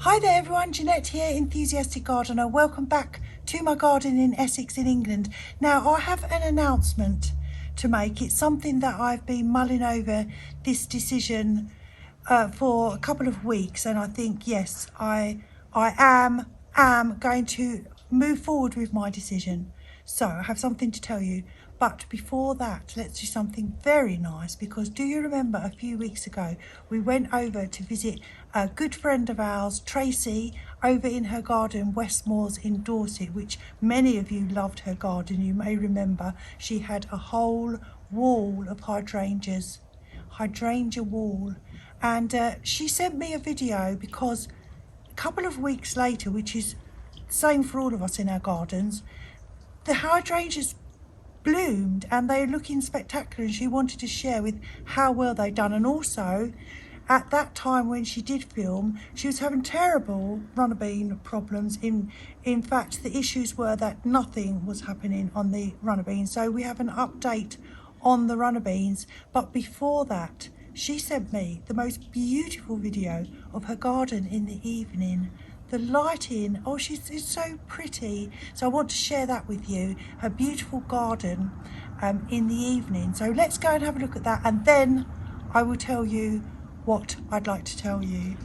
Hi there everyone, Jeanette here, Enthusiastic Gardener. Welcome back to my garden in Essex in England. Now I have an announcement to make. It's something that I've been mulling over this decision for a couple of weeks, and I think yes, I am going to move forward with my decision. So I have something to tell you. But before that, let's do something very nice, because do you remember a few weeks ago we went over to visit a good friend of ours, Tracy, over in her garden, Westmoors in Dorset, which many of you loved her garden. You may remember she had a whole wall of hydrangeas, hydrangea wall. And she sent me a video because a couple of weeks later, which is the same for all of us in our gardens, the hydrangeas bloomed and they're looking spectacular, and she wanted to share with how well they've done. And also at that time when she did film, she was having terrible runner bean problems. In fact, the issues were that nothing was happening on the runner beans. So we have an update on the runner beans. But before that, she sent me the most beautiful video of her garden in the evening. The lighting, oh, it's so pretty. So I want to share that with you, her beautiful garden in the evening. So let's go and have a look at that, and then I will tell you what I'd like to tell you.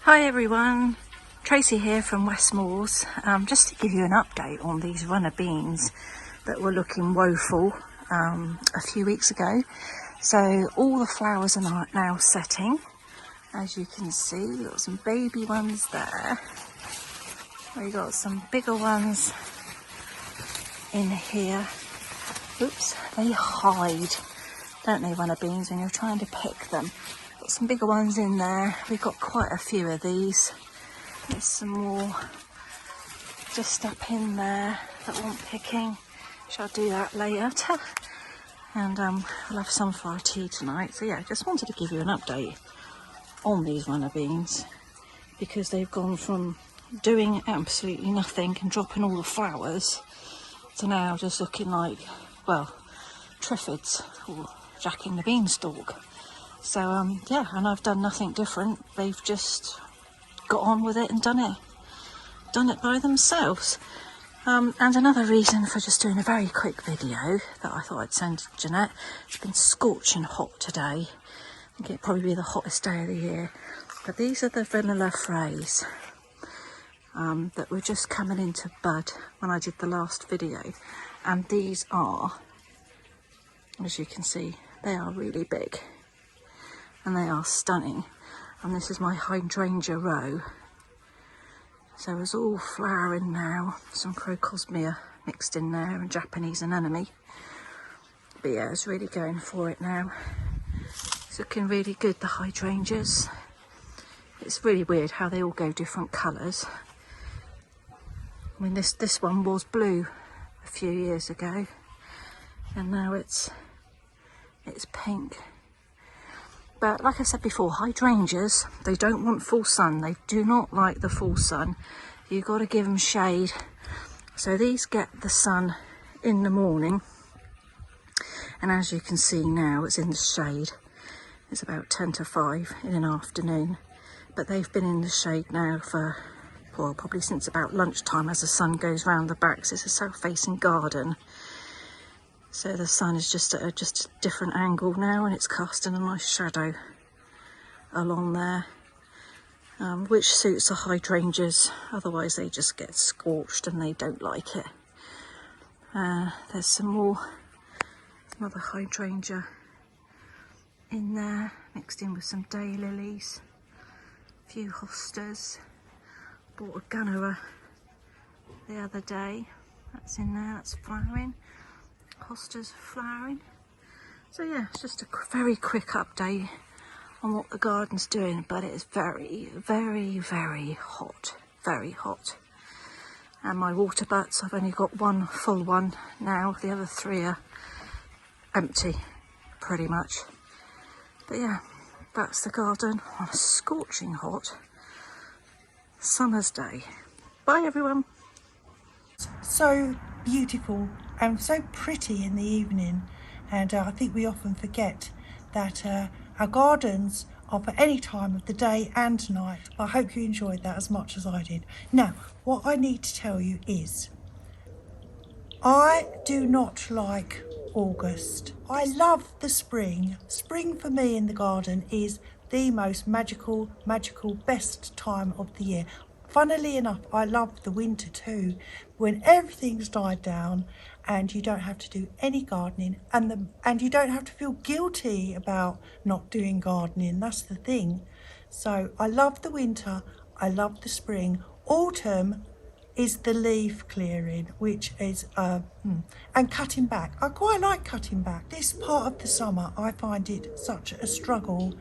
Hi everyone, Tracy here from Westmoors. Just to give you an update on these runner beans that were looking woeful a few weeks ago. So all the flowers are now setting, as you can see. We've got some baby ones there. We've got some bigger ones in here. Oops, they hide, don't they, runner beans, when you're trying to pick them. Got some bigger ones in there. We've got quite a few of these. There's some more just up in there that want picking. Shall do that later. And we'll have some for our tea tonight. So yeah, just wanted to give you an update on these runner beans, because they've gone from doing absolutely nothing and dropping all the flowers to now just looking like, well, triffids or Jack in the Beanstalk. So yeah, and I've done nothing different. They've just got on with it and done it by themselves. And another reason for just doing a very quick video that I thought I'd send to Jeanette. It's been scorching hot today. I think it'll probably be the hottest day of the year. But these are the vanilla frays that were just coming into bud when I did the last video. And these are, as you can see, They are really big and they are stunning. And this is my hydrangea row. So it's all flowering now. Some crocosmia mixed in there and Japanese anemone. But yeah, it's really going for it now. It's looking really good, the hydrangeas. It's really weird how they all go different colours. I mean, this one was blue a few years ago, and now it's pink. But like I said before, hydrangeas, they don't want full sun. They do not like the full sun. You've got to give them shade. So these get the sun in the morning, and as you can see now, it's in the shade. It's about 10 to 5 in the afternoon, but they've been in the shade now for, well, probably since about lunchtime as the sun goes round the back. So it's a south-facing garden, so the sun is just at a different angle now, and it's casting a nice shadow along there, which suits the hydrangeas. Otherwise they just get scorched and they don't like it. There's some other hydrangea in there, mixed in with some daylilies, a few hostas. Bought a gunnera the other day, that's in there, that's flowering. Hostas flowering. So yeah, it's just a very quick update on what the garden's doing, but it's very, very, very hot, very hot. And my water butts, I've only got one full one now, the other 3 are empty, pretty much. But yeah, that's the garden on a scorching hot summer's day. Bye everyone. So beautiful and so pretty in the evening, and I think we often forget that our gardens are for any time of the day and night. I hope you enjoyed that as much as I did. Now, what I need to tell you is, I do not like August. I love the spring. Spring for me in the garden is the most magical, best time of the year. Funnily enough, I love the winter too, when everything's died down and you don't have to do any gardening, and you don't have to feel guilty about not doing gardening. That's the thing. So I love the winter, I love the spring. Autumn is the leaf clearing, which is and cutting back. I quite like cutting back. This part of the summer I find it such a struggle,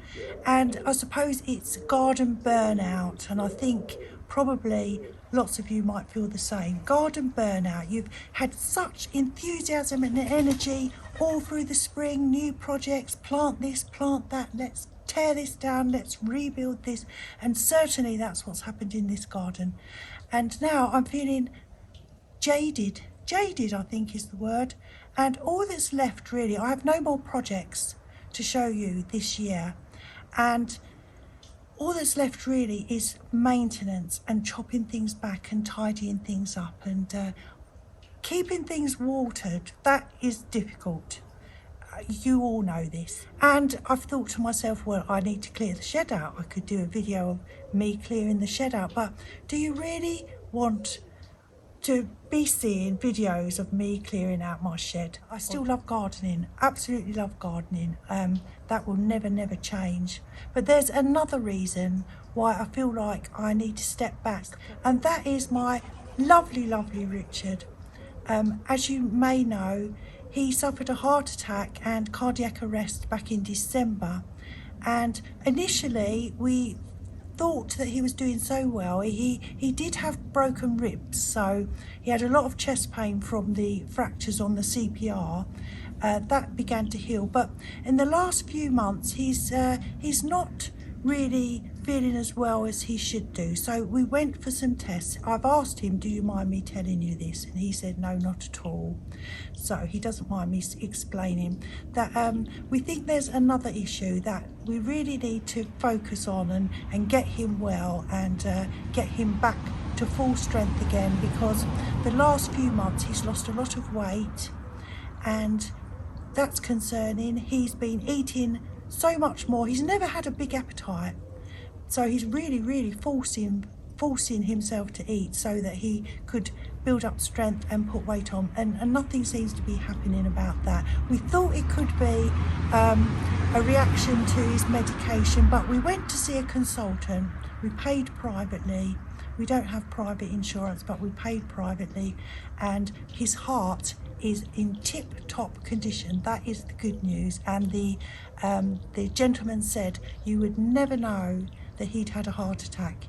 and I suppose it's garden burnout, and I think probably lots of you might feel the same. Garden burnout. You've had such enthusiasm and energy all through the spring, new projects, plant this, plant that, let's tear this down, let's rebuild this, and certainly that's what's happened in this garden. And now I'm feeling jaded, I think is the word, and all that's left really, I have no more projects to show you this year, and all that's left really is maintenance and chopping things back and tidying things up and keeping things watered. That is difficult. You all know this. And I've thought to myself, well, I need to clear the shed out. I could do a video of me clearing the shed out, but do you really want to be seeing videos of me clearing out my shed? I still love gardening, absolutely love gardening. That will never change. But there's another reason why I feel like I need to step back, and that is my lovely Richard. As you may know, he suffered a heart attack and cardiac arrest back in December, and initially we thought that he was doing so well. He did have broken ribs, so he had a lot of chest pain from the fractures on the CPR. That began to heal, but in the last few months he's not really feeling as well as he should do. So we went for some tests. I've asked him, do you mind me telling you this? And he said, no, not at all. So he doesn't mind me explaining that we think there's another issue that we really need to focus on and get him well and get him back to full strength again, because the last few months he's lost a lot of weight, and that's concerning. He's been eating so much more. He's never had a big appetite, so he's really forcing himself to eat so that he could build up strength and put weight on, and nothing seems to be happening about that. We thought it could be a reaction to his medication, but we went to see a consultant. We paid privately. We don't have private insurance, but we paid privately, and his heart is in tip-top condition. That is the good news. And the gentleman said you would never know that he'd had a heart attack.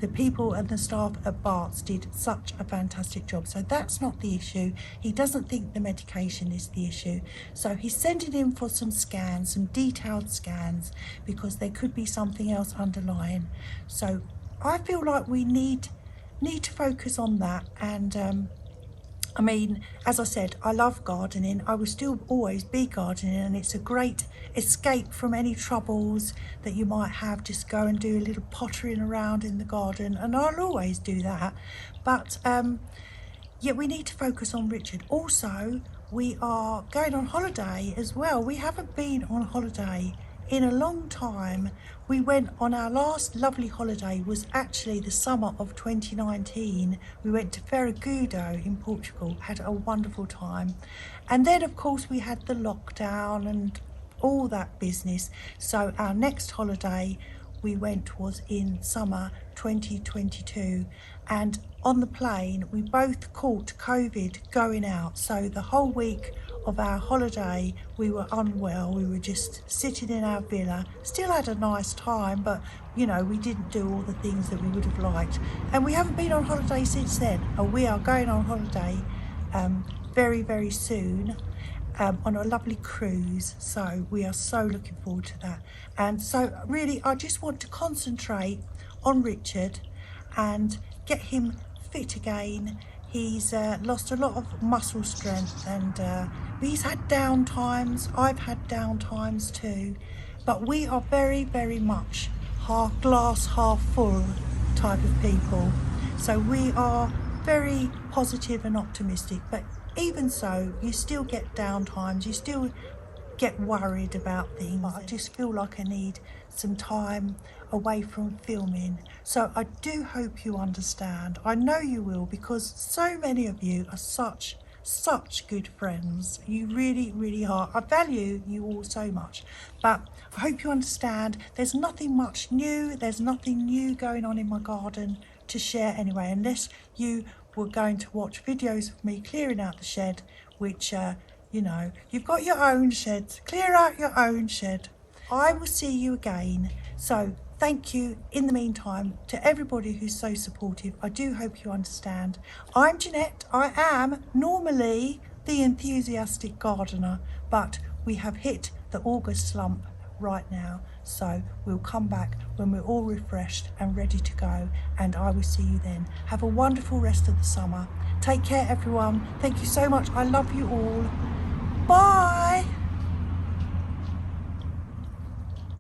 The people and the staff at Bart's did such a fantastic job. So that's not the issue. He doesn't think the medication is the issue. So he's sending in for some scans, some detailed scans, because there could be something else underlying. So I feel like we need to focus on that. And I mean, as I said, I love gardening. I will still always be gardening, and it's a great escape from any troubles that you might have. Just go and do a little pottering around in the garden, and I'll always do that. But yeah, we need to focus on Richard. Also, we are going on holiday as well. We haven't been on holiday in a long time. We went on our last lovely holiday, was actually the summer of 2019. We went to Ferragudo in Portugal, had a wonderful time. And then of course we had the lockdown and all that business. So our next holiday we went was in summer 2022, and on the plane we both caught COVID going out. So the whole week of our holiday we were unwell. We were just sitting in our villa, still had a nice time, but you know, we didn't do all the things that we would have liked. And we haven't been on holiday since then. We are going on holiday very, very soon, on a lovely cruise. So we are so looking forward to that. And so really I just want to concentrate on Richard and get him fit again. He's lost a lot of muscle strength, and he's had down times. I've had down times too, but we are very, very much half glass half full type of people. So we are very positive and optimistic, but even so, you still get down times, you still get worried about things. I just feel like I need some time away from filming. So I do hope you understand. I know you will, because so many of you are such good friends. You really, really are. I value you all so much. But I hope you understand. There's nothing much new. There's nothing new going on in my garden to share anyway, unless you were going to watch videos of me clearing out the shed, which you know, you've got your own sheds. Clear out your own shed. I will see you again. So thank you in the meantime to everybody who's so supportive. I do hope you understand. I'm Jeanette. I am normally the enthusiastic gardener, but we have hit the August slump right now. So we'll come back when we're all refreshed and ready to go, and I will see you then. Have a wonderful rest of the summer. Take care, everyone. Thank you so much. I love you all. Bye.